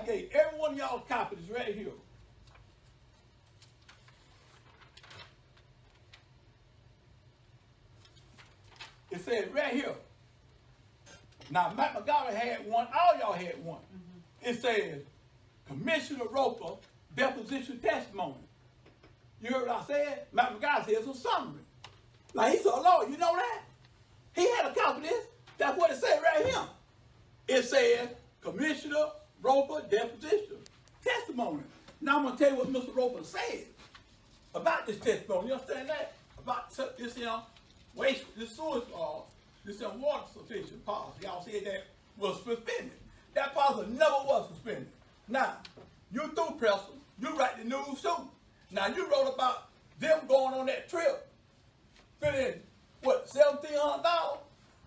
I gave every one of y'all copies right here. It says right here. Now, Matt McGowan had one. All y'all had one. It says, Commissioner Roper, deposition testimony. You heard what I said? Matt McGowan said it's a summary. Now, he's a lawyer. You know that? He had a copy of this. That's what it said right here. It says, Commissioner Roper, deposition testimony. Now, I'm going to tell you what Mr. Roper said about this testimony. You understand that? About this waste, this sewage, this water sufficient policy. Y'all said that was suspended. That policy never was suspended. Now, you through, Preston. You write the news too. Now, you wrote about them going on that trip. Spending, what, $1,700?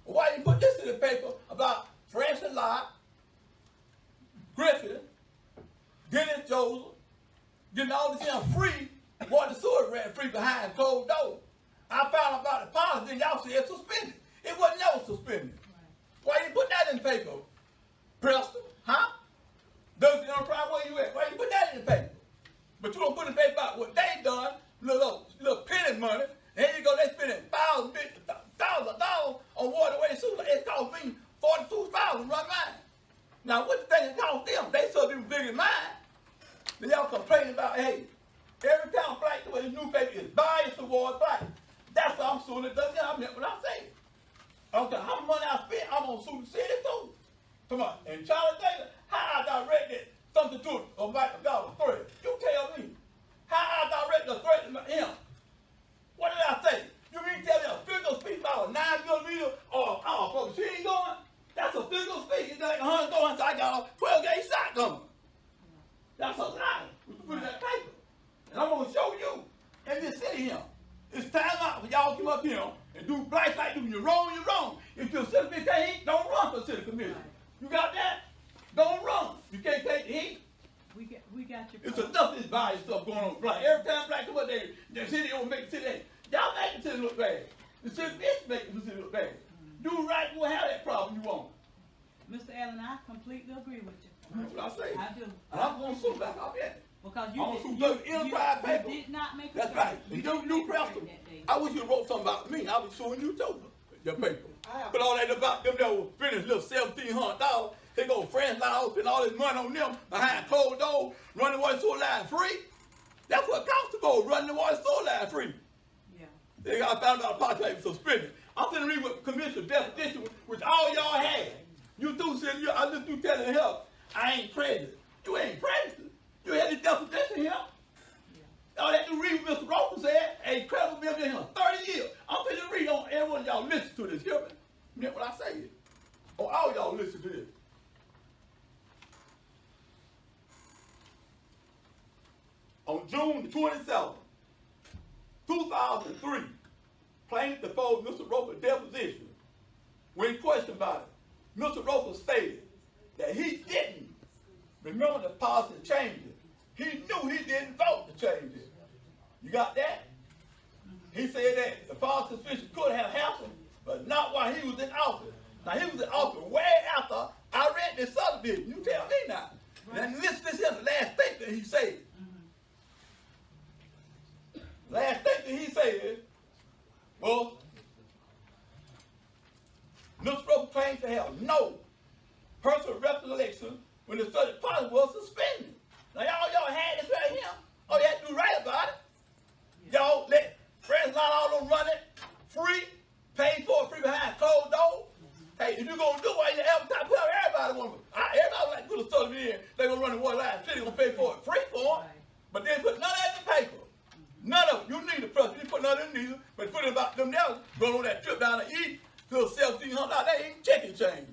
Why you put this in the paper about Francis Lott, Griffin, Dennis Joseph, getting all this free water sewer ran free behind closed doors? I found out about the policy, then y'all said it's suspended. It wasn't never suspended. Right. Why you put that in the paper? Preston, huh? Douglas Enterprise, where you at? Why you put that in the paper? But you don't put in the paper about what they done, little penny money, and here you go, they spending $1,000 on water waste sewer. It cost me $42,000 run mine. Now, what the thing it cost them? They so even bigger than mine. Then y'all complaining about, hey, every time black, the way this newspaper is biased towards black. That's why I'm suing it. I meant what I said. I don't care how much money I spent, I'm going to sue the city too. Come on. And Charlie Taylor, how I directed something to Mike McGowan threat? You tell me. How I directed a threat to him? What did I say? You mean tell me a physical speech about a 9mm or she ain't going? That's a physical speech. It's like 100 going, so I got a 12-gauge shot coming. That's a lie. We put in that paper. And I'm going to show you in this city here. It's time out for y'all to come up here and do black like you. You're wrong, you're wrong. If you're city can't, don't run for city commission. You got that? Don't run. You can't take the heat. We got your It's enough of this bias stuff going on with black. Every time black come up there, the city don't make the city. Y'all make the city look bad. The city is making the city look bad. Do right, we'll have that problem you want. Mr. Allen, I completely agree with you. That's what I say. I do. And I'm going to sue back up here. Because you did not make a That's right. You Preston. I wish you wrote something about me. I was suing you too. Your paper. But all that about them that were finished little $1,700. They go friends now, spend all this money on them behind closed doors, running water sewer line free. That's what costs to go, running the water sewer line free. Yeah. They got found out the policy was suspended. I'm finna read what Commissioner Deposition, which all y'all had. You too said I just do telling help. I ain't prejudiced. You ain't prejudiced. You had the deposition here. Yeah. All that you read what Mr. Roper said, ain't credible been here 30 years. I'm finna read on every one of y'all listen to this. Hear me? You know what I say? Or all y'all listen to this. On June 27, 2003, plaintiff deposed Mr. Roper's deposition. When questioned about it, Mr. Roper stated that he didn't remember the policy changes. He knew he didn't vote to change it. You got that? He said that the policy suspicion could have happened, but not while he was in office. Now, he was in office way after I read this subdivision. You tell me now. Right. And listen to this here, the last statement he said. Last statement he said was, Mr. Roper claims to have no personal recollection when the subject policy was suspended. Now, y'all had this right here. All you had to do right about it. Y'all let friends not all them run it free, paid for it free behind closed doors. Hey, if you're going to do what you advertise, put everybody want to. Everybody like to put a stuff in, they're going to run the water line, city going to pay for it free for it. But then put none of that in the paper. None of it. You need the president. You put none of it in neither. But put it about them there going on that trip down to eat till $1,700. They ain't chicken change.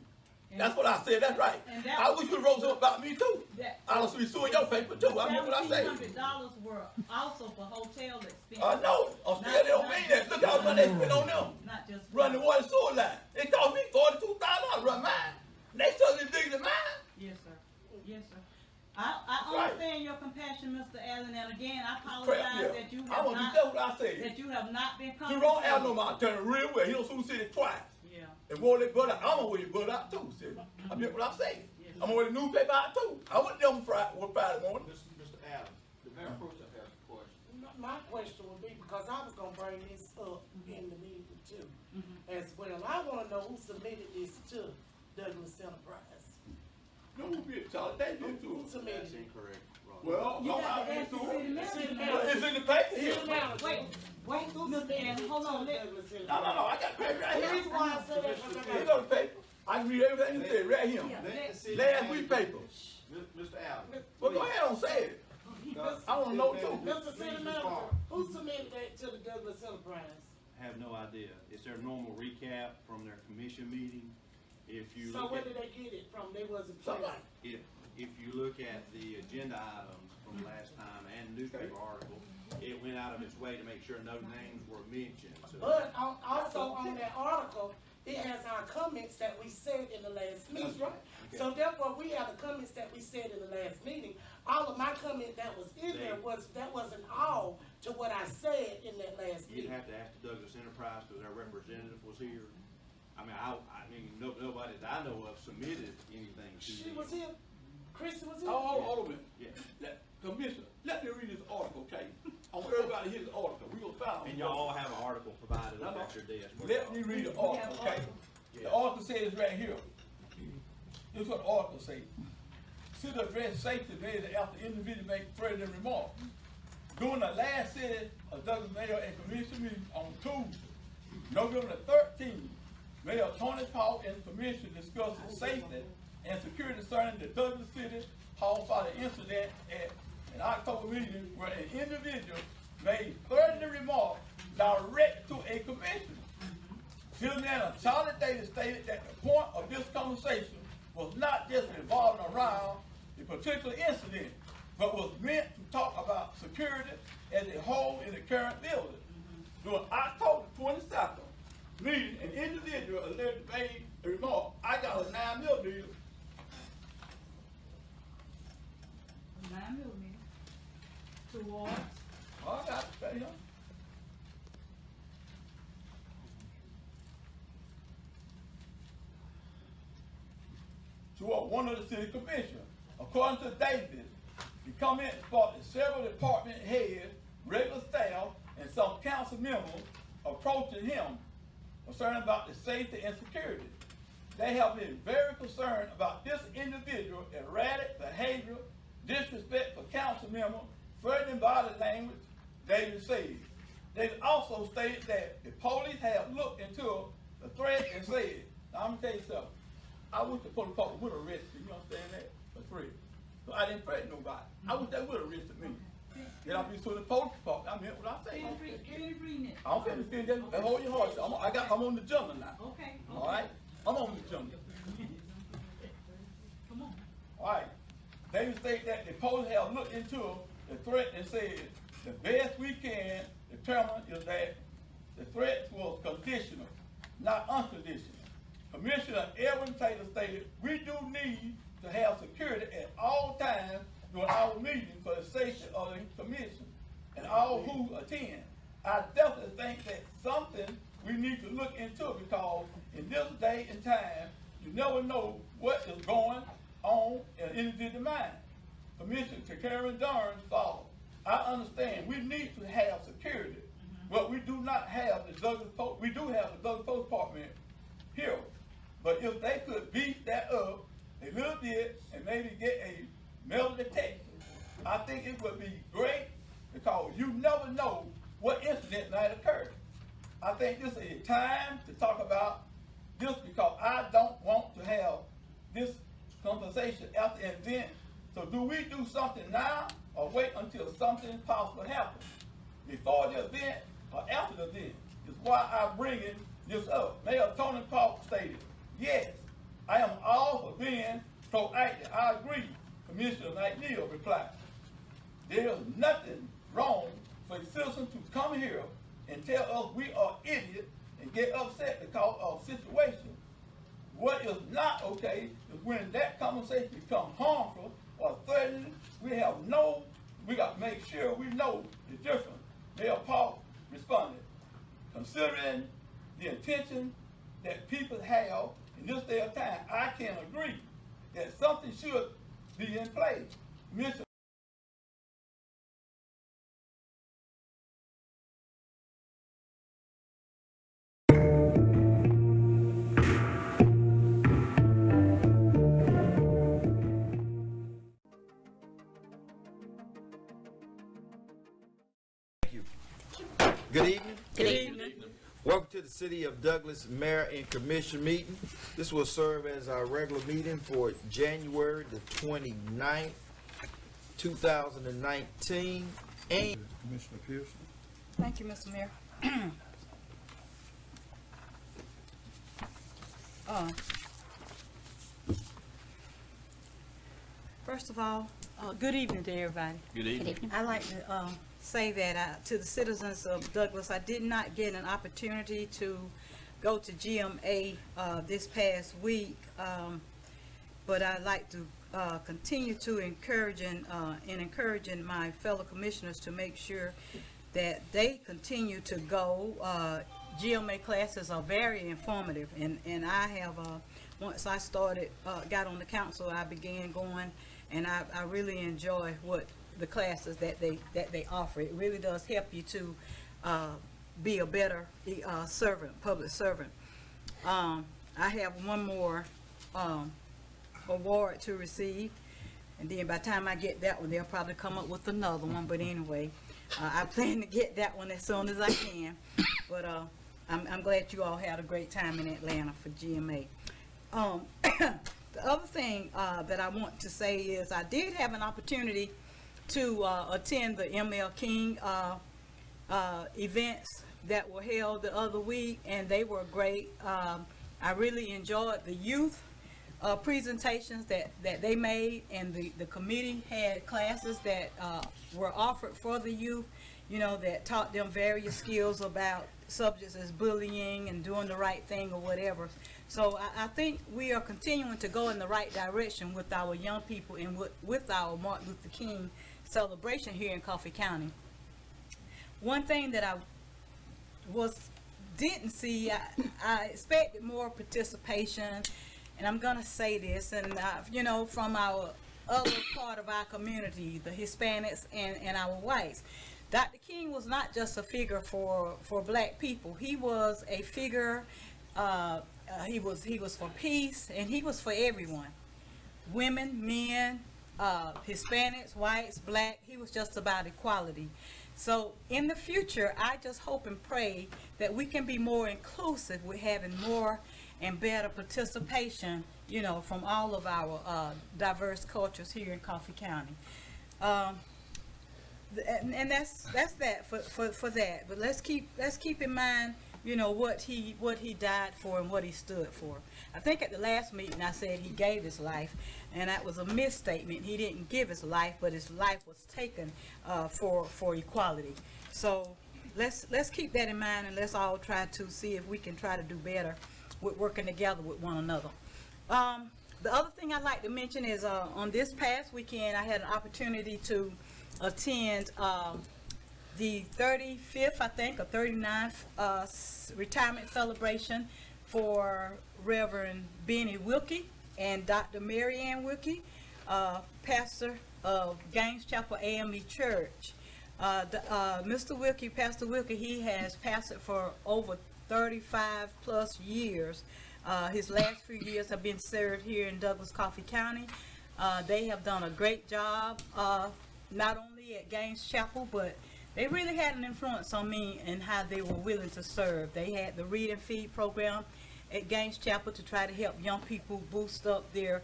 That's what I said. That's right. I wish you wrote something about me too. I was suing your paper too. I mean what I say. $1,700 were also for hotel expenses. I know. They don't mean that. Look how much they spend on them. Not just run the water sewer line. It cost me $42,000 to run mine. They certainly bigger than mine. Yes, sir. Yes, sir. I understand your compassion, Mr. Allen, and again, I apologize that you have not been compensated. You don't have no my attorney real well. He don't sue the city twice. Yeah. And more they put out, I'm gonna you put out too, see. I mean what I say. Yeah. I'm gonna read the newspaper out too. I went there on Friday morning. Mr. Allen, the mayor pro tem has a question. My question would be, because I was gonna bring this up in the meeting too, as well. I wanna know who submitted this to Douglas Enterprise. No, who did, Charlie? They did Who too. submitted That's it? incorrect, Ron. Well, You I'm got out to here ask the too. city manager. City now. manager. It's in the paper here. City manager. Wait, Who Mr. submitted Allen, it hold to on, Douglas No, Enterprise? I got paper right The here. reason why I said that, Here go the paper. I can read everything you said right here. Let the city Last manager- week paper. Mr. Allen. Well, go ahead and say it. I wanna know too. Mr. City Manager, who submitted that to the Douglas Enterprise? Have no idea. It's their normal recap from their commission meeting. If you So look where at, did they get it from? They wasn't Somebody. present. if you look at the agenda items from last time and newspaper article, it went out of its way to make sure no names were mentioned. So But also on that article, it has our comments that we said in the last meeting. That's right. So therefore, we have the comments that we said in the last meeting. All of my comment that was in there that wasn't all to what I said in that last you'd meeting. have to ask the Douglas Enterprise because their representative was here. I mean, nobody that I know of submitted anything to She them. was here, Chrissy was here. Hold on a minute. Yeah. Commissioner, let me read this article, okay? I want everybody to hear this article. We gonna find. And y'all all have an article provided up at your desk. Let me read the article, okay? The article says right here. This is what the article says. City address safety measures after individual make threatening remarks. During the last city of Douglas Mayor and Commission meeting on Tuesday, November the 13th, Mayor Tony Paul and the Commission discussed the safety and security concerning the Douglas City Hall by the incident at an October meeting where an individual made threatening remarks direct to a commissioner. City Manager Charlie Davis stated that the point of this conversation was not just revolving around the particular incident, but was meant to talk about security as a whole in the current building. During October 22nd meeting, an individual allegedly made a remark, "I got a 9mm." 9mm. Towards. Oh, I got it right here. Toward one of the city commissioners. According to Davis, the comment sparked several department heads, regular staff, and some council members approaching him concerned about the safety and security. They have been very concerned about this individual erratic behavior, disrespect for council members, threatening body language, Davis said. They also stated that the police have looked into the threat and said, now I'm gonna tell you something. I wish the police department would have arrested me, you understand that? For threat. So I didn't threaten nobody. I wish they would have arrested me. Then I'll be to the police department. I meant what I said. Finish reading it. I'm finna finish that. Hold your horse. I'm on the jungle now. Okay. All right? I'm on the jungle. Come on. All right. David stated that the police have looked into the threat and said the best we can determine is that the threat was conditional, not unconditional. Commissioner Edwin Taylor stated, "We do need to have security at all times during our meetings for the safety of the commission and all who attend. I definitely think that's something we need to look into because in this day and time, you never know what is going on in an individual mind." Commissioner Karen Darn followed. "I understand we need to have security, but we do not have the Douglas Post. We do have the Douglas Post Department here. But if they could beef that up a little bit and maybe get a metal detector, I think it would be great because you never know what incident might occur. I think this is a time to talk about this because I don't want to have this conversation after an event. So do we do something now or wait until something possible happens? Before the event or after the event is why I'm bringing this up." Mayor Tony Paul stated, "Yes, I am all for being proactive. I agree," Commissioner McNeil replied. "There is nothing wrong for a citizen to come here and tell us we are idiots and get upset because of situation. What is not okay is when that conversation becomes harmful or threatening. We got to make sure we know the difference." Mayor Paul responded, "Considering the intention that people have in this day of time, I can agree that something should be in place. Mr. Thank you. Good evening. Good evening. Welcome to the City of Douglas Mayor and Commission meeting. This will serve as our regular meeting for January the 29th, 2019. And Commissioner Pearson. Thank you, Mr. Mayor. First of all, good evening to everybody. Good evening. I'd like to say that to the citizens of Douglas, I did not get an opportunity to go to GMA this past week, but I'd like to continue to encouraging my fellow commissioners to make sure that they continue to go. GMA classes are very informative, and I have once I started got on the council, I began going, and I really enjoy what the classes that they offer. It really does help you to be a better public servant. I have one more award to receive, and then by the time I get that one, they'll probably come up with another one. But anyway, I plan to get that one as soon as I can. But I'm glad you all had a great time in Atlanta for GMA. The other thing that I want to say is I did have an opportunity to attend the ML King events that were held the other week, and they were great. I really enjoyed the youth presentations that they made, and the committee had classes that were offered for the youth, you know, that taught them various skills about subjects as bullying and doing the right thing or whatever. So I think we are continuing to go in the right direction with our young people and with our Martin Luther King celebration here in Coffee County. One thing that I didn't see, I expected more participation, and I'm gonna say this, and you know, from our other part of our community, the Hispanics and our whites. Dr. King was not just a figure for black people. He was a figure. He was for peace, and he was for everyone, women, men, Hispanics, whites, black. He was just about equality. So in the future, I just hope and pray that we can be more inclusive with having more and better participation, you know, from all of our diverse cultures here in Coffee County. And that's that for that. But let's keep in mind, you know, what he died for and what he stood for. I think at the last meeting I said he gave his life, and that was a misstatement. He didn't give his life, but his life was taken for equality. So let's keep that in mind, and let's all try to see if we can try to do better with working together with one another. The other thing I'd like to mention is on this past weekend I had an opportunity to attend the 35th, I think, or 39th retirement celebration for Reverend Benny Wilkie and Dr. Mary Ann Wilkie, pastor of Gaines Chapel AME Church. Mr. Wilkie, Pastor Wilkie, he has pastored for over 35 plus years. His last few years have been served here in Douglas Coffee County. They have done a great job, not only at Gaines Chapel, but they really had an influence on me and how they were willing to serve. They had the Read and Feed program at Gaines Chapel to try to help young people boost up their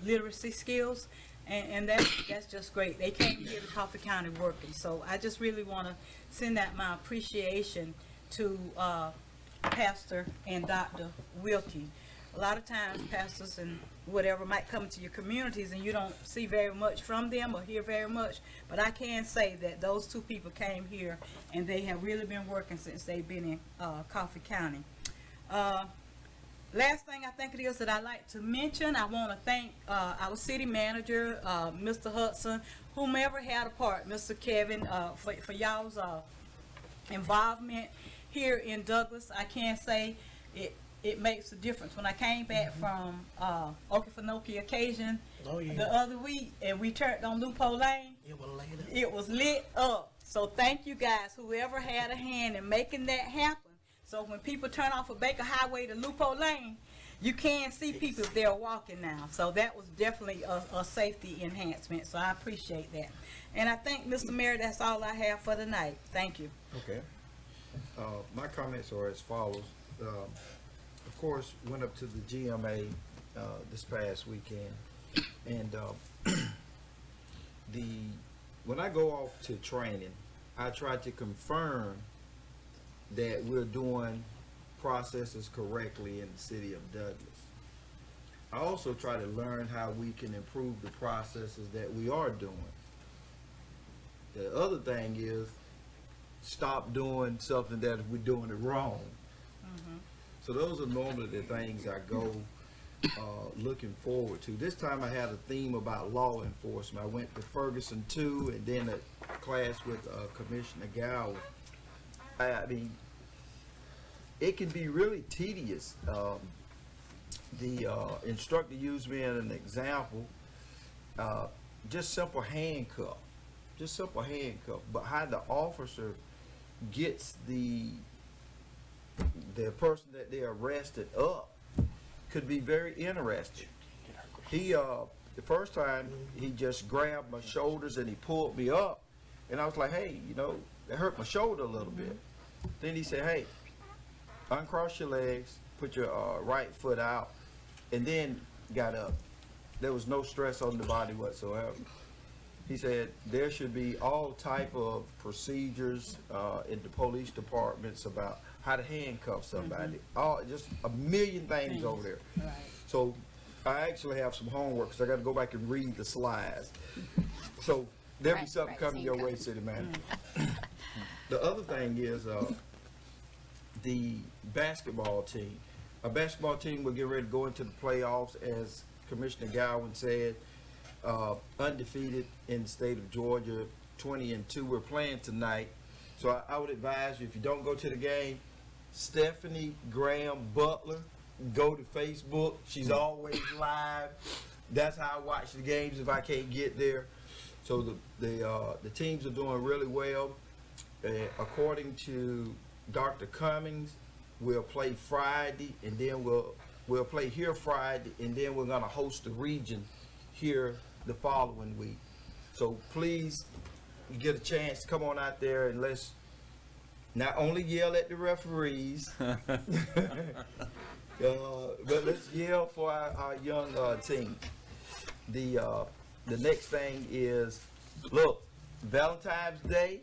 literacy skills, and that's just great. They came here to Coffee County working, so I just really want to send out my appreciation to Pastor and Dr. Wilkie. A lot of times pastors and whatever might come to your communities and you don't see very much from them or hear very much, but I can say that those two people came here and they have really been working since they've been in Coffee County. Last thing I think it is that I like to mention, I want to thank our city manager, Mr. Hudson, whomever had a part, Mr. Kevin, for y'all's involvement here in Douglas. I can say it makes a difference. When I came back from Okefenokee occasion Oh, yeah. the other week, and we turned on Loophole Lane, It was later. it was lit up. So thank you guys, whoever had a hand in making that happen. So when people turn off of Baker Highway to Loophole Lane, you can see people if they're walking now. So that was definitely a safety enhancement. So I appreciate that. And I think, Mr. Mayor, that's all I have for tonight. Thank you. Okay. My comments are as follows. Of course, went up to the GMA this past weekend, and when I go off to training, I try to confirm that we're doing processes correctly in the city of Douglas. I also try to learn how we can improve the processes that we are doing. The other thing is stop doing something that we're doing it wrong. So those are normally the things I go looking forward to. This time I had a theme about law enforcement. I went to Ferguson 2 and then a class with Commissioner Gower. I mean, it can be really tedious. The instructor used me as an example, just simple handcuff. But how the officer gets the person that they arrested up could be very interesting. He the first time he just grabbed my shoulders and he pulled me up, and I was like, hey, you know, that hurt my shoulder a little bit. Then he said, hey, uncross your legs, put your right foot out, and then got up. There was no stress on the body whatsoever. He said there should be all type of procedures in the police departments about how to handcuff somebody. All just a million things over there. Right. So I actually have some homework, so I got to go back and read the slides. So there'll be something coming your way, City Manager. The other thing is the basketball team. A basketball team will get ready to go into the playoffs, as Commissioner Gowan said. Undefeated in the state of Georgia, 20-2. We're playing tonight, so I would advise you, if you don't go to the game, Stephanie Graham Butler, go to Facebook. She's always live. That's how I watch the games if I can't get there. So the teams are doing really well. According to Dr. Cummings, we'll play Friday, and then we'll play here Friday, and then we're gonna host the region here the following week. So please, you get a chance to come on out there and let's not only yell at the referees, but let's yell for our young team. The next thing is, look, Valentine's Day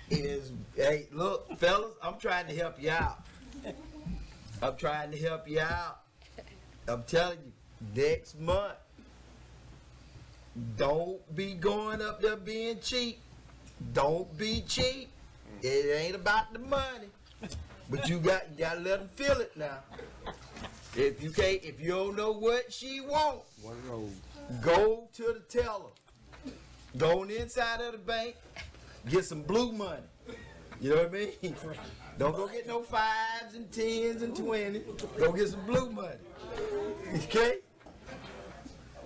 is, hey, look, fellas, I'm trying to help you out. I'm telling you, next month, don't be going up there being cheap. Don't be cheap. It ain't about the money, but you gotta let them feel it now. If you don't know what she wants, go to the teller. Go on the inside of the bank, get some blue money. You know what I mean? Don't go get no 5s and 10s and 20s. Go get some blue money. Okay?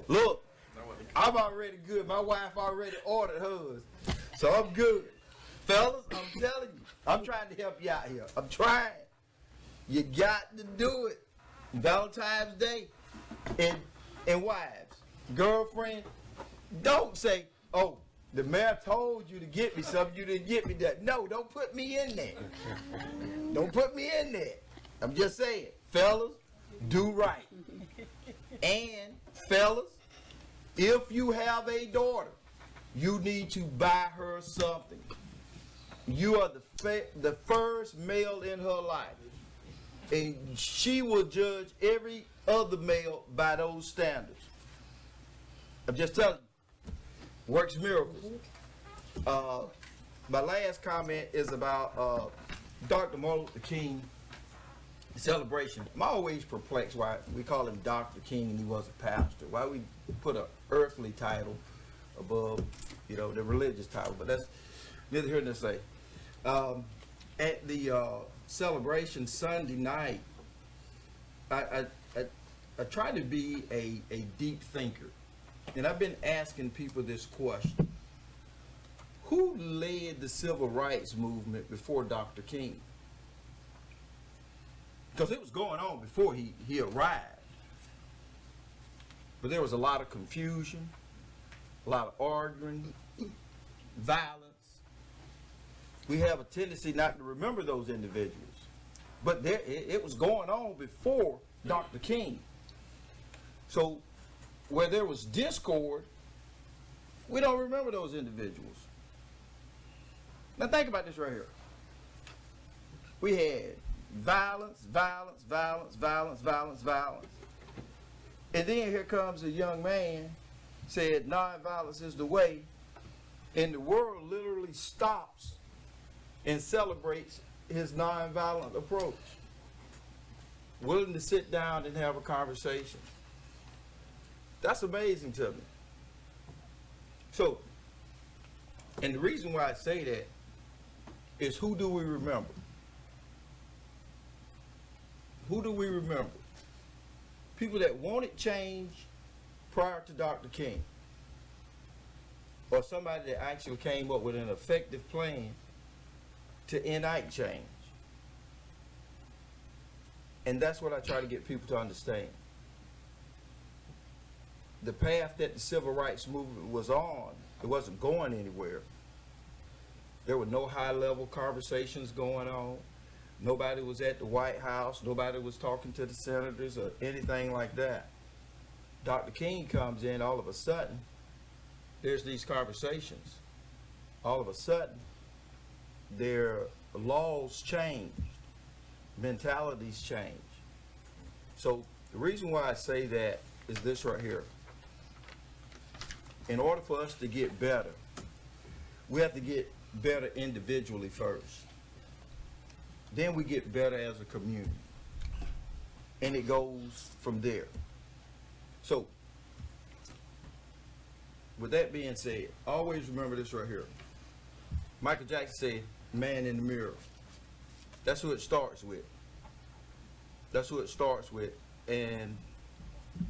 Look, I'm already good. My wife already ordered hers. So I'm good. Fellas, I'm telling you, I'm trying to help you out here. I'm trying. You got to do it. Valentine's Day. And wives, girlfriend, don't say, oh, the mayor told you to get me something, you didn't get me that. No, don't put me in there. Don't put me in there. I'm just saying, fellas, do right. And fellas, if you have a daughter, you need to buy her something. You are the first male in her life. And she will judge every other male by those standards. I'm just telling you, works miracles. My last comment is about Dr. Martin Luther King celebration. I'm always perplexed why we call him Dr. King and he was a pastor. Why we put an earthly title above, you know, the religious title. But that's neither here nor there. At the celebration Sunday night, I try to be a deep thinker, and I've been asking people this question: who led the civil rights movement before Dr. King? Because it was going on before he arrived. But there was a lot of confusion, a lot of arguing, violence. We have a tendency not to remember those individuals. But it was going on before Dr. King. So where there was discord, we don't remember those individuals. Now think about this right here. We had violence, violence, violence, violence, violence, violence. And then here comes a young man, said nonviolence is the way, and the world literally stops and celebrates his nonviolent approach. Willing to sit down and have a conversation. That's amazing to me. So, and the reason why I say that is, who do we remember? Who do we remember? People that wanted change prior to Dr. King, or somebody that actually came up with an effective plan to enact change. And that's what I try to get people to understand. The path that the civil rights movement was on, it wasn't going anywhere. There were no high-level conversations going on. Nobody was at the White House. Nobody was talking to the senators or anything like that. Dr. King comes in, all of a sudden, there's these conversations. All of a sudden, their laws changed. Mentalities change. So the reason why I say that is this right here. In order for us to get better, we have to get better individually first. Then we get better as a community. And it goes from there. So, with that being said, always remember this right here. Michael Jackson said, man in the mirror. That's who it starts with. That's who it starts with. And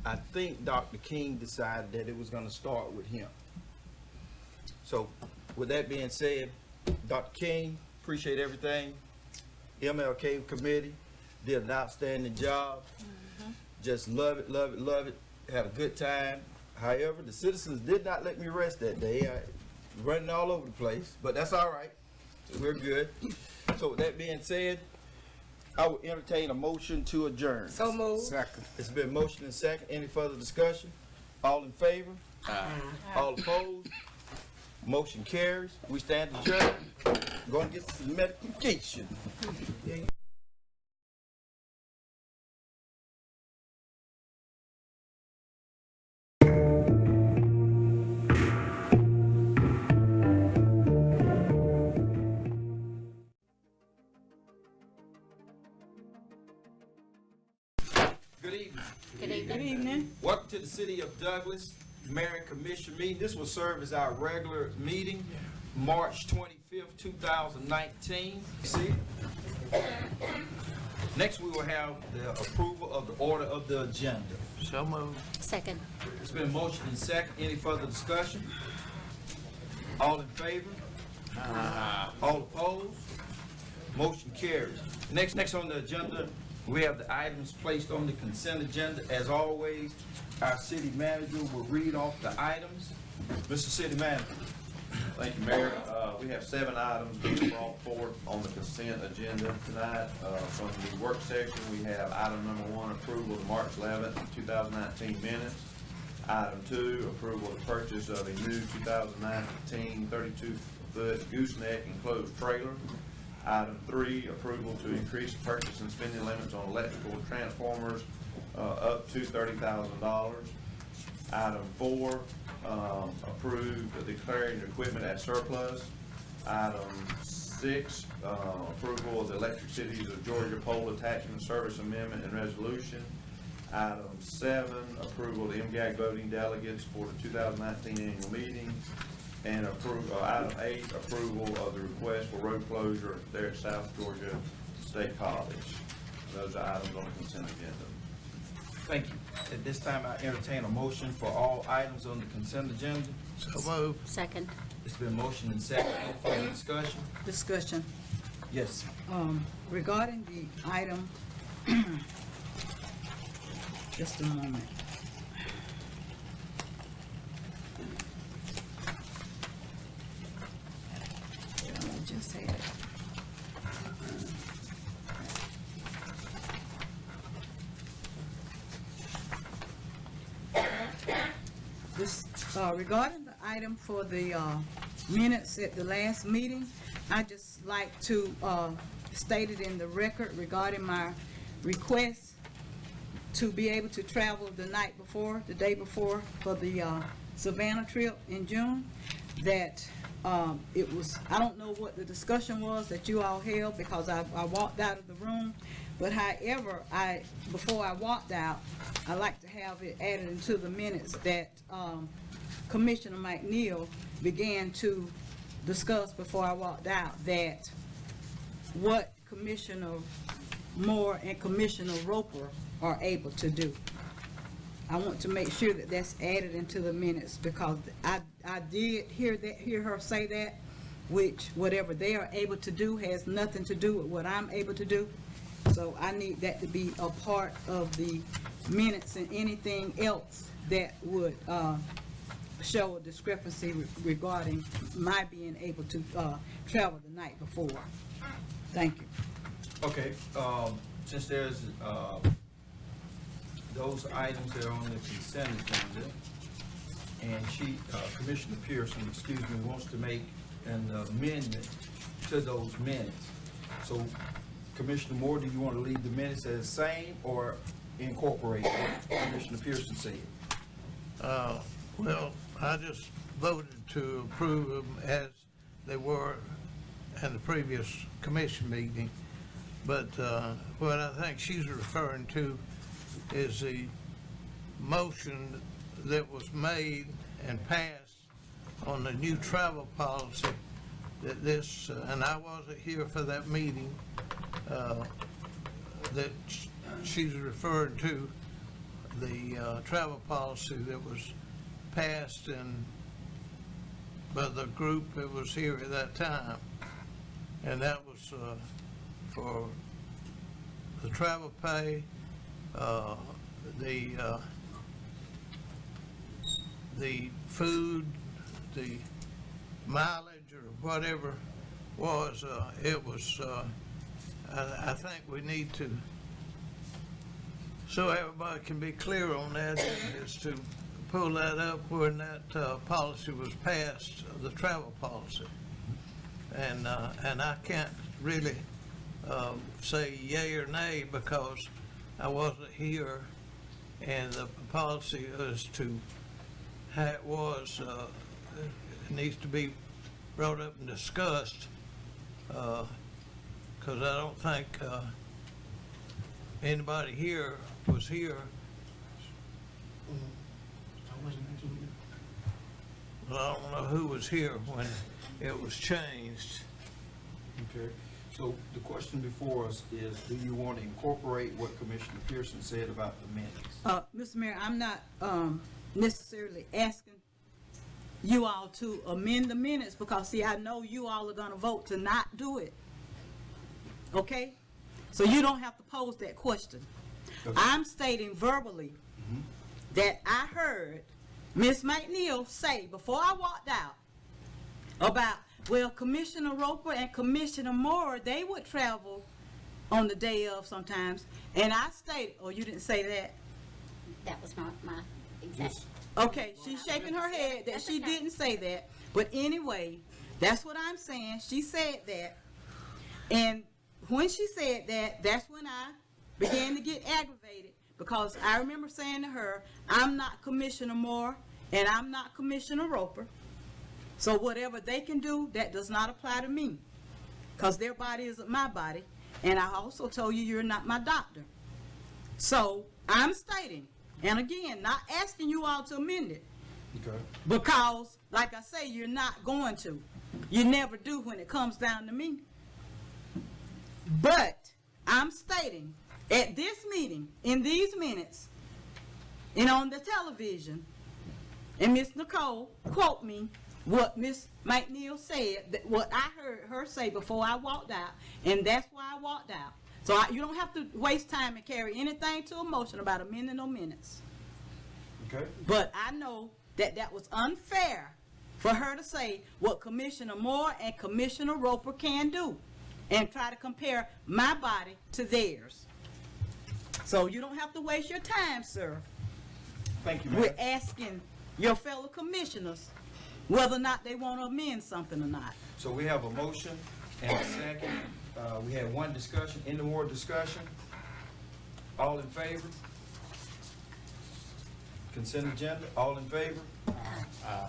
I think Dr. King decided that it was going to start with him. So, with that being said, Dr. King, appreciate everything. MLK committee did an outstanding job. Just love it, love it, love it. Had a good time. However, the citizens did not let me rest that day. I was running all over the place, but that's all right. We're good. So with that being said, I will entertain a motion to adjourn. So moved. Second. It's been motion and second. Any further discussion? All in favor? All opposed? Motion carries. We stand adjourned. Going to get some medication. Good evening. Good evening. Good evening. Welcome to the City of Douglas Mayor and Commission meeting. This will serve as our regular meeting, March 25th, 2019. See? Next, we will have the approval of the order of the agenda. So moved. Second. It's been motion and second. Any further discussion? All in favor? All opposed? Motion carries. Next on the agenda, we have the items placed on the consent agenda. As always, our city manager will read off the items. Mr. City Manager. Thank you, Mayor. We have 7 items being brought forward on the consent agenda tonight. From the work section, we have item number 1, approval of March 11th, 2019 minutes. Item 2, approval of purchase of a new 2019 32-foot gooseneck enclosed trailer. Item 3, approval to increase purchase and spending limits on electrical transformers up to $30,000. Item 4, approve declaring equipment as surplus. Item 6, approval of the Electric Cities of Georgia Pole Attachment Service Amendment and Resolution. Item 7, approval of the MGAG voting delegates for the 2019 annual meeting. And item 8, approval of the request for road closure there at South Georgia State College. Those are items on the consent agenda. Thank you. At this time, I entertain a motion for all items on the consent agenda. So moved. Second. It's been motioned and seconded. Any further discussion? Discussion. Yes. Regarding the item, just a moment. I just had it. This, regarding the item for the minutes at the last meeting, I just like to state it in the record regarding my request to be able to travel the day before for the Savannah trip in June, that it was, I don't know what the discussion was that you all held, because I walked out of the room, but however, before I walked out, I like to have it added into the minutes that Commissioner McNeil began to discuss before I walked out, that what Commissioner Moore and Commissioner Roper are able to do. I want to make sure that that's added into the minutes, because I did hear her say that, which whatever they are able to do has nothing to do with what I'm able to do. So I need that to be a part of the minutes, and anything else that would show a discrepancy regarding my being able to travel the night before. Thank you. Okay, since there's those items that are on the consent agenda, and Commissioner Pearson, wants to make an amendment to those minutes. So, Commissioner Moore, do you want to leave the minutes as the same or incorporate what Commissioner Pearson said? Well, I just voted to approve them as they were in the previous commission meeting. But what I think she's referring to is the motion that was made and passed on the new travel policy, that this, and I wasn't here for that meeting, that she's referred to the travel policy that was passed by the group that was here at that time. And that was for the travel pay, the food, the mileage, or whatever was, it was, I think we need to, so everybody can be clear on that, is to pull that up when that policy was passed, the travel policy. And I can't really say yay or nay, because I wasn't here, and the policy as to how it was, it needs to be brought up and discussed, because I don't think anybody here was here. Well, I don't know who was here when it was changed. Okay, so the question before us is, do you want to incorporate what Commissioner Pearson said about the minutes? Mr. Mayor, I'm not necessarily asking you all to amend the minutes, because see, I know you all are gonna vote to not do it. Okay? So you don't have to pose that question. Okay. I'm stating verbally that I heard Ms. McNeil say before I walked out about, well, Commissioner Roper and Commissioner Moore, they would travel on the day of sometimes. And I stated, oh, you didn't say that? That was not my exact. Okay, she's shaking her head that she didn't say that. But anyway, that's what I'm saying. She said that. And when she said that, that's when I began to get aggravated, because I remember saying to her, I'm not Commissioner Moore and I'm not Commissioner Roper. So whatever they can do, that does not apply to me, because their body isn't my body. And I also told you you're not my doctor. So I'm stating, and again, not asking you all to amend it. Okay. Because, like I say, you're not going to. You never do when it comes down to me. But I'm stating, at this meeting, in these minutes, and on the television, and Miss Nicole quote me what Miss McNeil said, that what I heard her say before I walked out, and that's why I walked out. So you don't have to waste time and carry anything to emotion about a minute or minutes. Okay. But I know that that was unfair for her to say what Commissioner Moore and Commissioner Roper can do and try to compare my body to theirs. So you don't have to waste your time, sir. Thank you, We're ma'am. asking your fellow commissioners whether or not they want to amend something or not. So we have a motion and a second. We had one discussion, any more discussion? All in favor? Consent agenda, all in favor? Aye.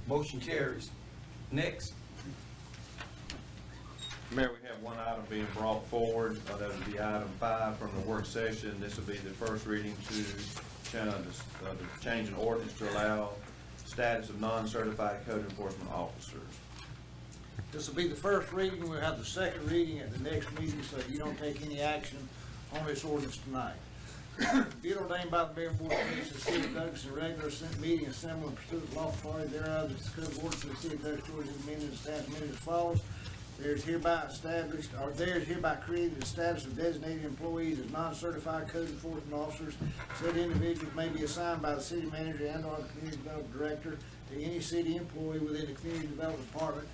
Motion carries. Next. Mayor, we have one item being brought forward, that would be item 5 from the work session. This will be the first reading to change an ordinance to allow status of non-certified code enforcement officers. This will be the first reading. We'll have the second reading at the next meeting, so you don't take any action on this ordinance tonight. Be it ordained by the Mayor and Board of Commissioners of the City of Douglas, a regular meeting assembled in pursuit of lawful authority thereof, the code of ordinance of the City of Douglas, Georgia, is amended and established as follows. There is hereby created a status of designated employees as non-certified code enforcement officers. Said individuals may be assigned by the city manager and/or the community development director to any city employee within the community development department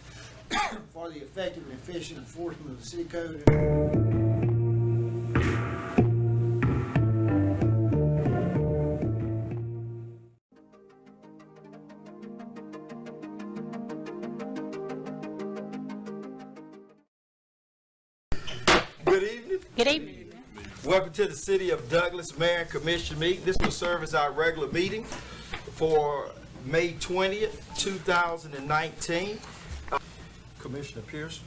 for the effective and efficient enforcement of the city code. Good evening. Good evening. Welcome to the City of Douglas Mayor and Commission meeting. This will serve as our regular meeting for May 20th, 2019. Commissioner Pierce.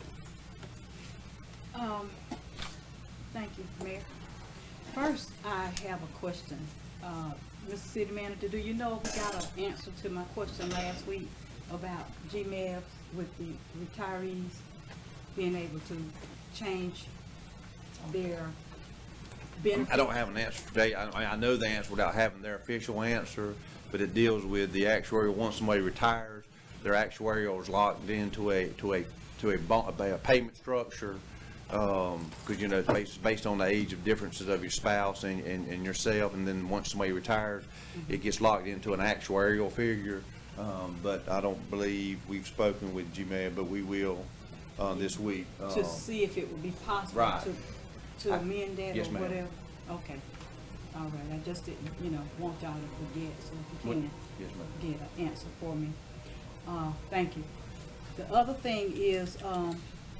Thank you, Mayor. First, I have a question. Mr. City Manager, do you know if we got an answer to my question last week about G.B.R with the retirees being able to change their benefits? I don't have an answer today. I know the answer without having their official answer, but it deals with the actuarial. Once somebody retires, their actuarial is locked into a payment structure, because you know it's based on the age of differences of your spouse and yourself, and then once somebody retires, it gets locked into an actuarial figure. But I don't believe we've spoken with G.B.R, but we will this week. To see if it would be possible Right. to amend that Yes, or ma'am. whatever? Okay. All right, I just didn't, want y'all to forget, so if you can Yes, ma'am. get an answer for me. Thank you. The other thing is,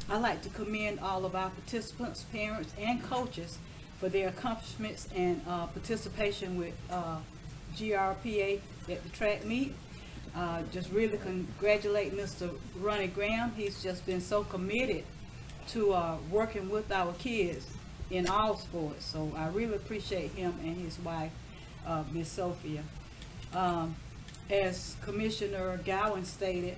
I like to commend all of our participants, parents, and coaches for their accomplishments and participation with GRPA at the track meet. Just really congratulate Mr. Ronnie Graham. He's just been so committed to working with our kids in all sports. So I really appreciate him and his wife, Miss Sophia. As Commissioner Gowan stated,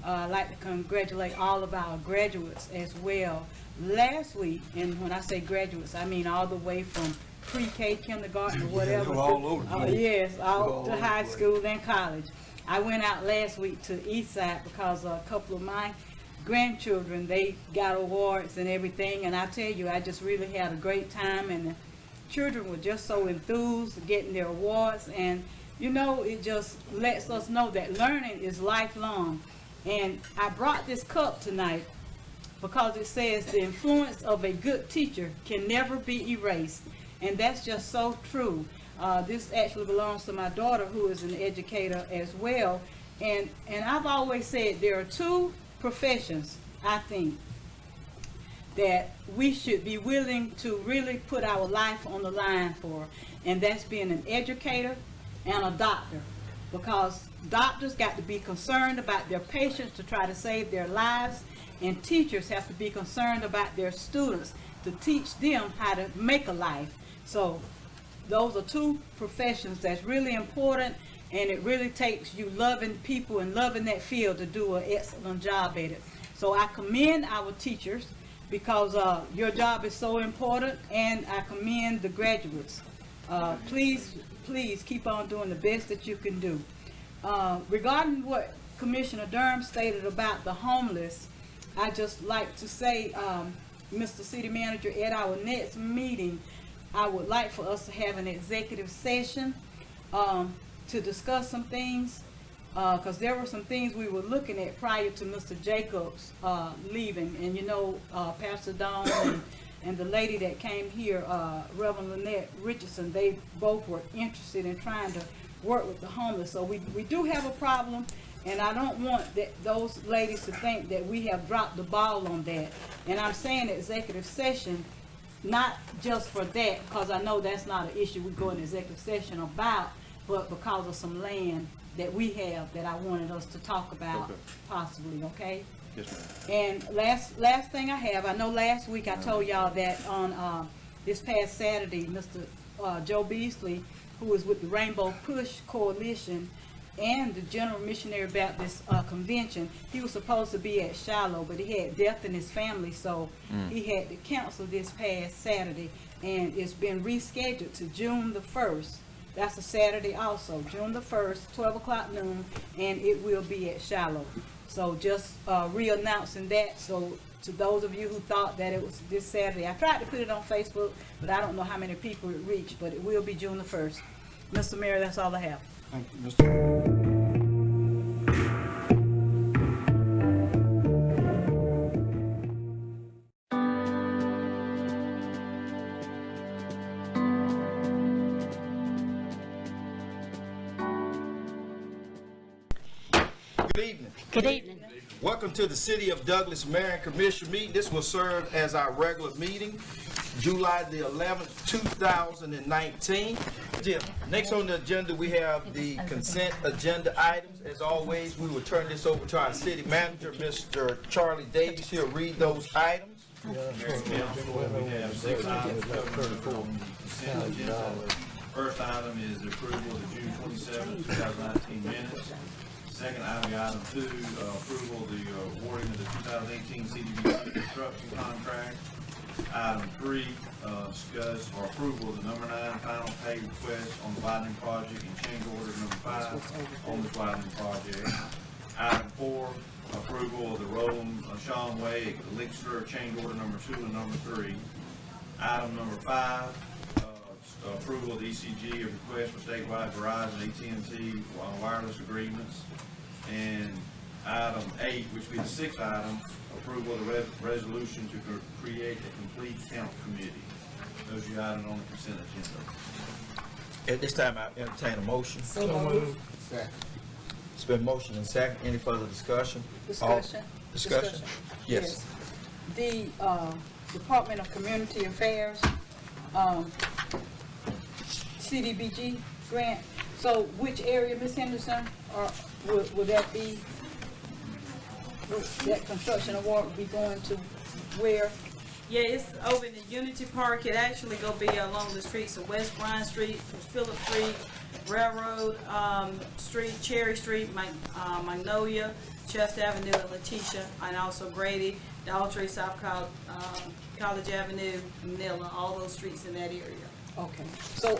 I'd like to congratulate all of our graduates as well. Last week, and when I say graduates, I mean all the way from pre-K, kindergarten, or whatever. all over the place. Yes, all to high school and college. I went out last week to Eastside because a couple of my grandchildren, they got awards and everything, and I tell you, I just really had a great time, and the children were just so enthused getting their awards, and it just lets us know that learning is lifelong. And I brought this cup tonight because it says the influence of a good teacher can never be erased, and that's just so true. This actually belongs to my daughter, who is an educator as well, and I've always said there are two professions, I think, that we should be willing to really put our life on the line for, and that's being an educator and a doctor, because doctors got to be concerned about their patients to try to save their lives, and teachers have to be concerned about their students to teach them how to make a life. So those are two professions that's really important, and it really takes you loving people and loving that field to do an excellent job at it. So I commend our teachers because your job is so important, and I commend the graduates Please keep on doing the best that you can do. Regarding what Commissioner Durham stated about the homeless, I just like to say, Mr. City Manager, at our next meeting, I would like for us to have an executive session to discuss some things, because there were some things we were looking at prior to Mr. Jacobs leaving. And you know, Pastor Dawn and the lady that came here, Reverend Lynette Richardson, they both were interested in trying to work with the homeless. So we do have a problem, and I don't want those ladies to think that we have dropped the ball on that. And I'm saying executive session, not just for that, because I know that's not an issue we go in executive session about, but because of some land that we have that I wanted us to talk about possibly, okay? Yes, ma'am. And last thing I have, I know last week I told y'all that on this past Saturday, Mr. Joe Beasley, who was with the Rainbow Push Coalition and the General Missionary Baptist Convention, he was supposed to be at Shiloh, but he had death in his family, so he had to cancel this past Saturday, and it's been rescheduled to June the 1st. That's a Saturday also, June the 1st, 12 o'clock noon, and it will be at Shiloh. So just re-announcing that, so to those of you who thought that it was this Saturday, I tried to put it on Facebook, but I don't know how many people it reached, but it will be June the 1st. Mr. Mayor, that's all I have. Thank you, Mr. Good evening. Good evening. Welcome to the City of Douglas Mayor and Commission meeting. This will serve as our regular meeting, July the 11th, 2019. Next on the agenda, we have the consent agenda items. As always, we will turn this over to our city manager, Mr. Charlie Davis. He'll read those items. Mayor and Council, we have 6 items covered on the consent agenda. First item is the approval of the June 27, 2019 minutes. Second item 2, approval of the awarding of the 2018 CDBG construction contract. Item 3, discuss or approval of the number 9 final pay request on the widening project and change order number 5 on this widening project. Item 4, approval of the Roland Shawn Way Elixir change order number 2 and number 3. Item number 5, approval of the ECG of request for statewide Verizon AT&T wireless agreements. And item 8, which will be the 6th item, approval of the resolution to create a complete count committee. Those are your items on the consent agenda. At this time, I entertain a motion. So moved. It's been motion and second. Any further discussion? Discussion? Discussion? Yes. The Department of Community Affairs, CDBG grant, so which area, Ms. Henderson, or would that be, that construction award would be going to where? Yeah, it's over in the Unity Park. It actually gonna be along the streets of West Bryant Street, Phillip Street, Railroad Street, Cherry Street, Magnolia, Chester Avenue, and Letitia, and also Grady, Daltrey, South College Avenue, Manila, all those streets in that area. Okay, so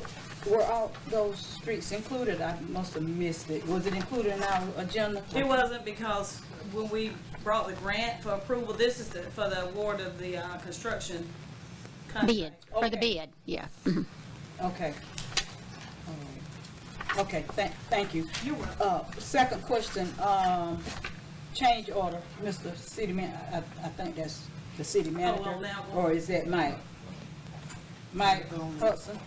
were all those streets included? I must have missed it. Was it included in our agenda? It wasn't, because when we brought the grant for approval, this is for the award of the construction contract. Bid, for the Okay. bid, yeah. Okay. All right. Okay, thank you. You're welcome. Second question, change order, Mr. City Man, I think that's the city manager, on that one? or is that Mike Hudson?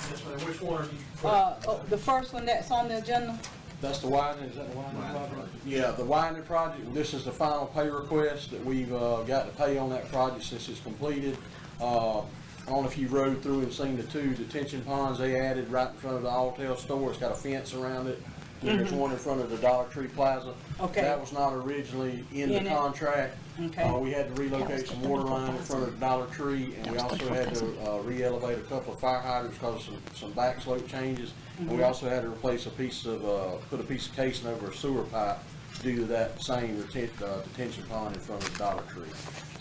Yes, ma'am. Which one are you? The first one that's on the agenda? That's the widening, is that the widening project? Yeah, the widening project, this is the final pay request that we've got to pay on that project since it's completed. I don't know if you rode through and seen the 2 detention ponds they added right in front of the Alltel store. It's got a fence around it. And there's one in front of the Dollar Tree Plaza. Okay. That was not originally in the In it? contract. Okay. We had to relocate some water line in front of the Dollar Tree, and we also had to re-elevate a couple of fire hydrants because of some back slope changes. And we also had to replace a piece of, put a piece of casing over a sewer pipe due to that same detention pond in front of the Dollar Tree.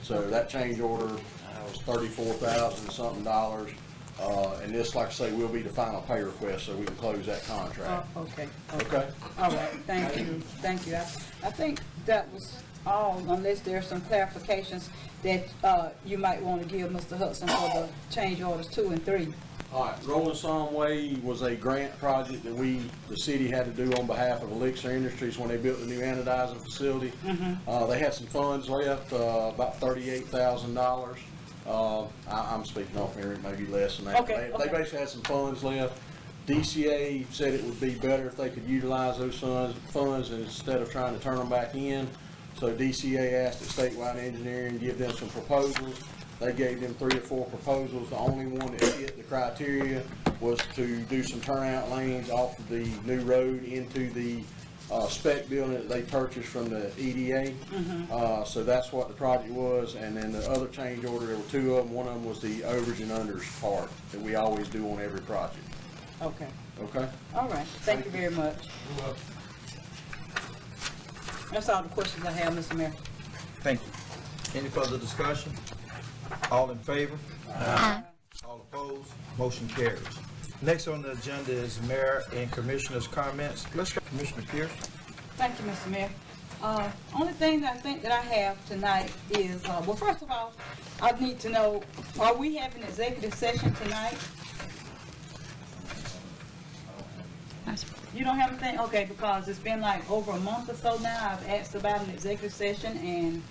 So that change order was $34,000 something. And this, like I say, will be the final pay request, so we can close that contract. Okay. Okay? All right, thank you. I think that was all, unless there's some clarifications that you might want to give Mr. Hudson for the change orders 2 and 3. All right, Rolling Stone Way was a grant project that the city had to do on behalf of Elixir Industries when they built the new anodizing facility. They had some funds left, about $38,000. I'm speaking off here, it may be less than that. Okay, They basically had some funds left. DCA said it would be better if they could utilize those funds instead of trying to turn them back in. So DCA asked that Statewide Engineering give them some proposals. They gave them 3 or 4 proposals. The only one that fit the criteria was to do some turnout lanes off of the new road into the spec building that they purchased from the EDA. So that's what the project was. And then the other change order, there were 2 of them. One of them was the overage and unders part that we always do on every project. Okay. Okay? All right, thank you very much. That's all the questions I have, Mr. Mayor. Thank you. Any further discussion? All in favor? All opposed? Motion carries. Next on the agenda is Mayor and Commissioners' comments. Let's go, Commissioner Pierce. Thank you, Mr. Mayor. Only thing that I think that I have tonight is, well, first of all, I need to know, are we having an executive session tonight? You don't have anything? Okay, because it's been like over a month or so now. I've asked about an executive session, and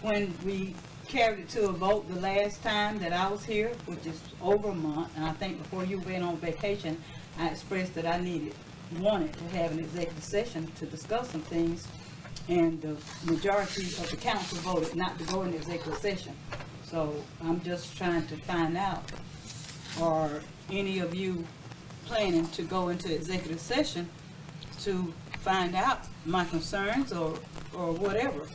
when we carried it to a vote the last time that I was here, which is over a month, and I think before you went on vacation, I expressed that I wanted to have an executive session to discuss some things, and the majority of the council voted not to go into executive session. So I'm just trying to find out, are any of you planning to go into executive session to find out my concerns or whatever?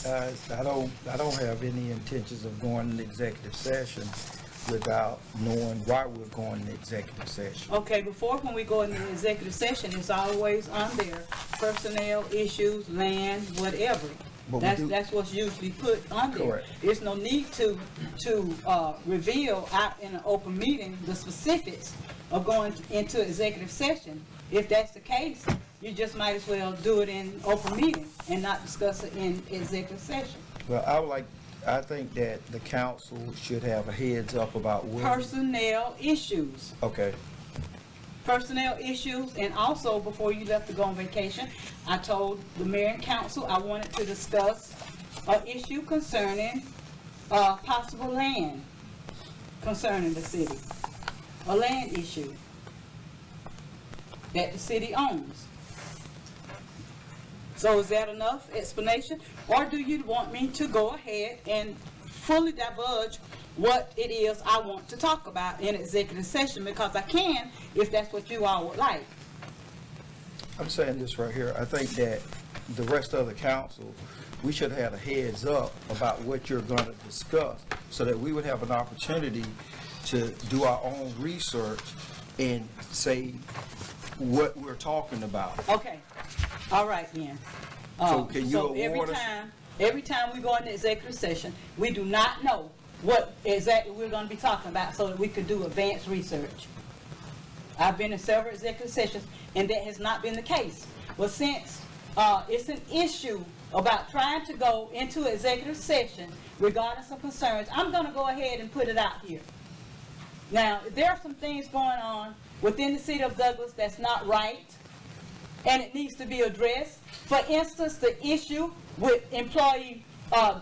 I don't have any intentions of going into executive session without knowing why we're going into executive session. Okay, before when we go into executive session, it's always on there, personnel issues, land, whatever. That's what's usually put on there. Correct. There's no need to reveal out in an open meeting the specifics of going into executive session. If that's the case, you just might as well do it in open meeting and not discuss it in executive session. Well, I think that the council should have a heads up about what. Personnel issues. Okay. Personnel issues, and also before you left to go on vacation, I told the mayor and council I wanted to discuss an issue concerning possible land concerning the city. A land issue that the city owns. So is that enough explanation? Or do you want me to go ahead and fully divulge what it is I want to talk about in executive session? Because I can, if that's what you all would like. I'm saying this right here. I think that the rest of the council, we should have a heads up about what you're going to discuss so that we would have an opportunity to do our own research and say what we're talking about. Okay. All right then. So can you award us? Every time we go into executive session, we do not know what exactly we're going to be talking about so that we could do advanced research. I've been in several executive sessions, and that has not been the case. But since it's an issue about trying to go into executive session regardless of concerns, I'm going to go ahead and put it out here. Now, there are some things going on within the city of Douglas that's not right, and it needs to be addressed. For instance, the issue with employee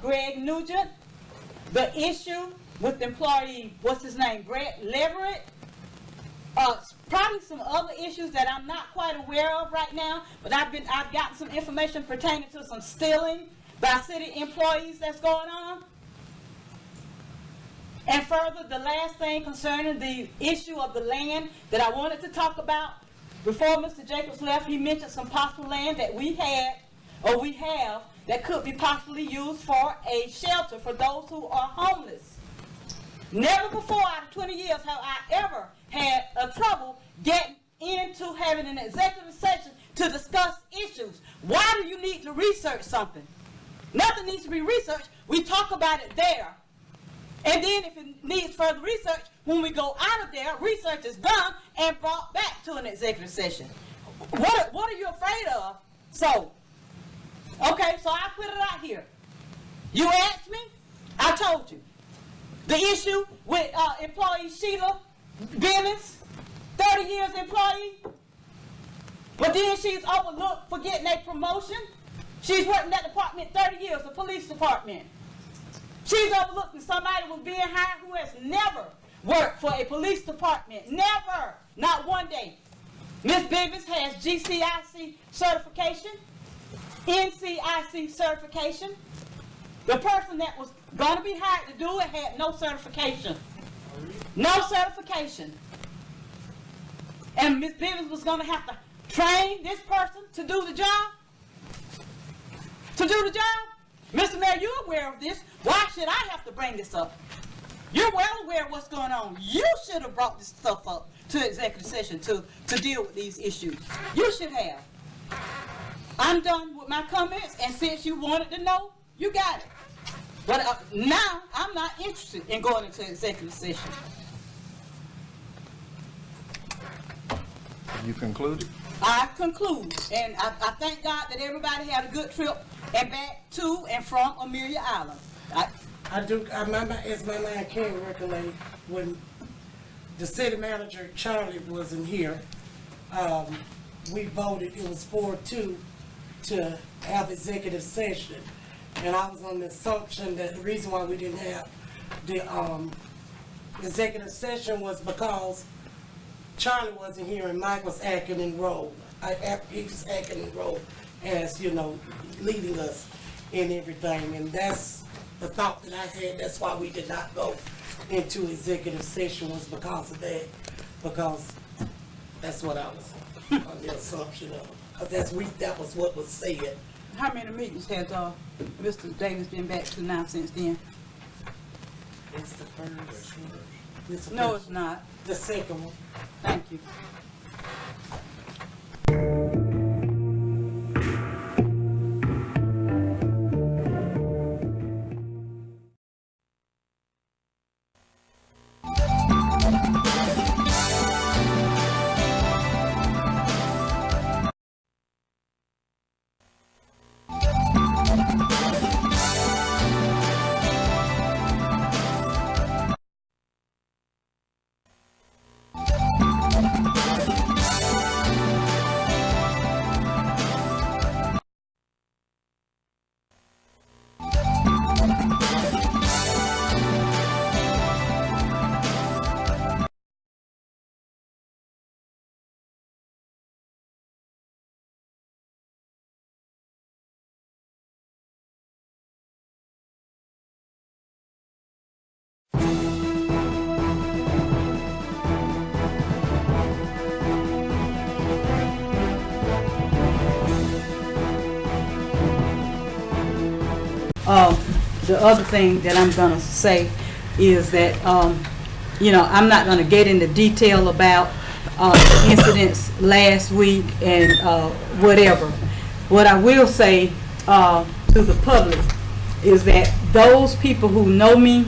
Greg Nugent, the issue with employee, what's his name, Brett Leverett, probably some other issues that I'm not quite aware of right now, but I've gotten some information pertaining to some stealing by city employees that's going on. And further, the last thing concerning the issue of the land that I wanted to talk about, before Mr. Jacobs left, he mentioned some possible land that we had, or we have, that could be possibly used for a shelter for those who are homeless. Never before out of 20 years have I ever had a trouble getting into having an executive session to discuss issues. Why do you need to research something? Nothing needs to be researched. We talk about it there. And then if it needs further research, when we go out of there, research is done and brought back to an executive session. What are you afraid of? So, okay, so I put it out here. You asked me, I told you. The issue with employee Sheila Billings, 30 years employee, but then she's overlooked for getting a promotion. She's worked in that department 30 years, the police department. She's overlooked and somebody was being hired who has never worked for a police department. Never. Not one day. Ms. Bivens has GCIC certification, NCIC certification. The person that was going to be hired to do it had no certification. No certification. And Ms. Bivens was going to have to train this person to do the job? To do the job? Mr. Mayor, you're aware of this. Why should I have to bring this up? You're well aware of what's going on. You should have brought this stuff up to executive session to deal with these issues. You should have. I'm done with my comments, and since you wanted to know, you got it. But now, I'm not interested in going into executive session. You concluded? I conclude, and I thank God that everybody had a good trip and back to and from Amelia Island. I do, as my mind can recollect, when the city manager, Charlie, wasn't here, we voted, it was 4-2 to have executive session. And I was on the assumption that the reason why we didn't have the executive session was because Charlie wasn't here and Mike was acting in role. He was acting in role as, you know, leading us in everything. And that's the thought that I had. That's why we did not go into executive session, was because of that. Because that's what I was on the assumption of. Because that was what was said. How many meetings has Mr. Davis been back to now since then? It's the first. No, it's not. The second one. Thank you. The other thing that I'm going to say is that, you know, I'm not going to get into detail about incidents last week and whatever. What I will say to the public is that those people who know me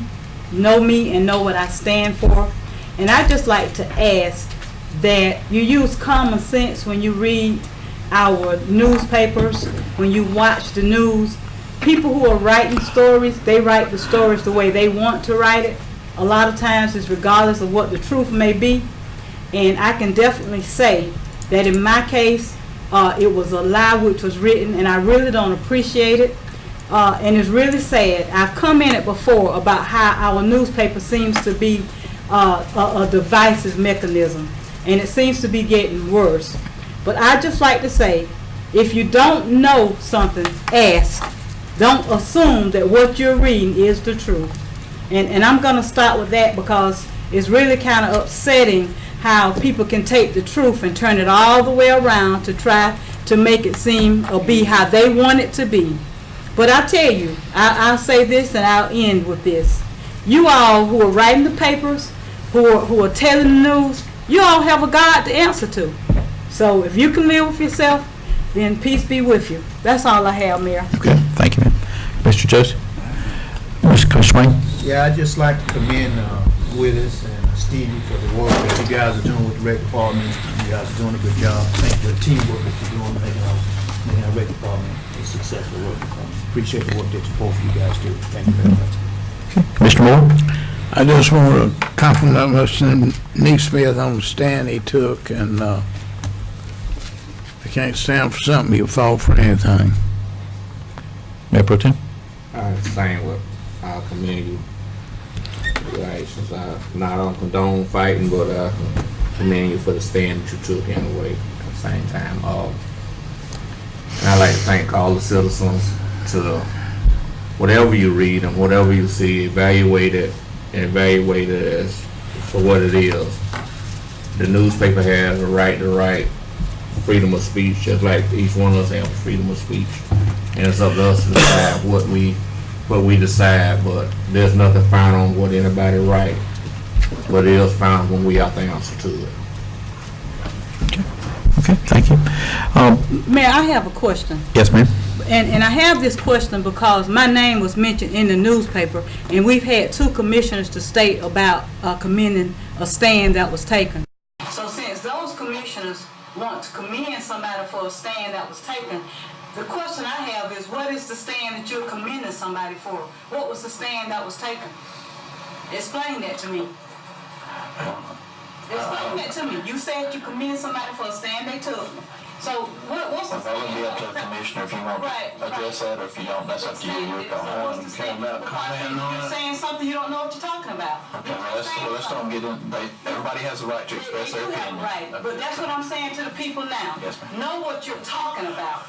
and know what I stand for. And I just like to ask that you use common sense when you read our newspapers, when you watch the news. People who are writing stories, they write the stories the way they want to write it. A lot of times it's regardless of what the truth may be. And I can definitely say that in my case, it was a lie which was written, and I really don't appreciate it. And it's really sad. I've commented before about how our newspaper seems to be a divisive mechanism, and it seems to be getting worse. But I just like to say, if you don't know something, ask. Don't assume that what you're reading is the truth. And I'm going to start with that because it's really kind of upsetting how people can take the truth and turn it all the way around to try to make it seem or be how they want it to be. But I tell you, I'll say this and I'll end with this. You all who are writing the papers, who are telling the news, you all have a God to answer to. So if you can live with yourself, then peace be with you. That's all I have, Mayor. Okay, thank you, ma'am. Mr. Joseph? Mr. Swain? Yeah, I'd just like to commend Willis and Stevie for the work that you guys are doing with the rec department. You guys are doing a good job. Thank you for the teamwork that you're doing, making our rec department a successful work department. Appreciate the work that both of you guys do. Thank you very much. Mr. Moore? I just want to compliment Mr. Neesmith on the stand he took, and I can't stand for something, he'll fall for anything. Mayor Pro Tem? Same with, I commend you. Congratulations. I not on condone fighting, but I commend you for the stand that you took anyway at the same time. And I'd like to thank all the citizens to whatever you read and whatever you see, evaluate it as for what it is. The newspaper has a right to write freedom of speech, just like each one of us have freedom of speech. And it's up to us to decide what we decide, but there's nothing found on what anybody write, but it is found when we have the answer to it. Okay, thank you. Mayor, I have a question. Yes, ma'am. And I have this question because my name was mentioned in the newspaper, and we've had 2 commissioners to state about commending a stand that was taken. So since those commissioners want to commend somebody for a stand that was taken, the question I have is, what is the stand that you're commending somebody for? What was the stand that was taken? Explain that to me. Explain that to me. You said you commend somebody for a stand they took. So what's the stand? That would be up to the commissioner if you want to address that, or if you don't, that's up to you. Your call. What's the stand? You're saying something you don't know what you're talking about. Okay, well, let's don't get in. Everybody has the right to express their You have opinion. a right, but that's what I'm saying to the people now. Yes, ma'am. Know what you're talking about.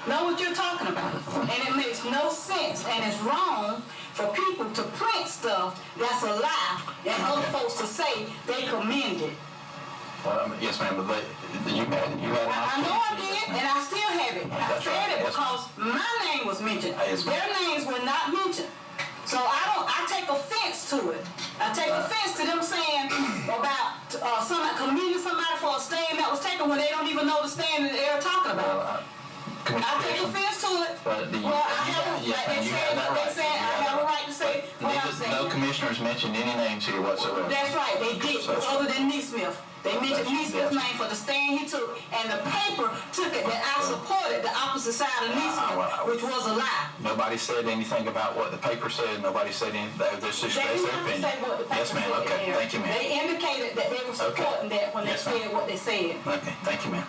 Know what you're talking about. And it makes no sense, and it's wrong for people to print stuff that's a lie and other folks to say they commend it. Yes, ma'am, but you had an I know I did, and I still have it. I said it because my name was mentioned. Their names were not mentioned. So I take offense to it. I take offense to them saying about somebody commending somebody for a stand that was taken when they don't even know the stand that they're talking about. I take offense to it. Well, I have a right to say what I'm saying. No commissioners mentioned any names here whatsoever. That's right, they did, other than Neesmith. They mentioned Neesmith's name for the stand he took, and the paper took it that I supported the opposite side of Neesmith, which was a lie. Nobody said anything about what the paper said. Nobody said anything. This is their opinion. Say what the paper Yes, ma'am. said Okay, there. thank you, ma'am. They indicated that they were supporting that when they said what they said. Okay, thank you, ma'am.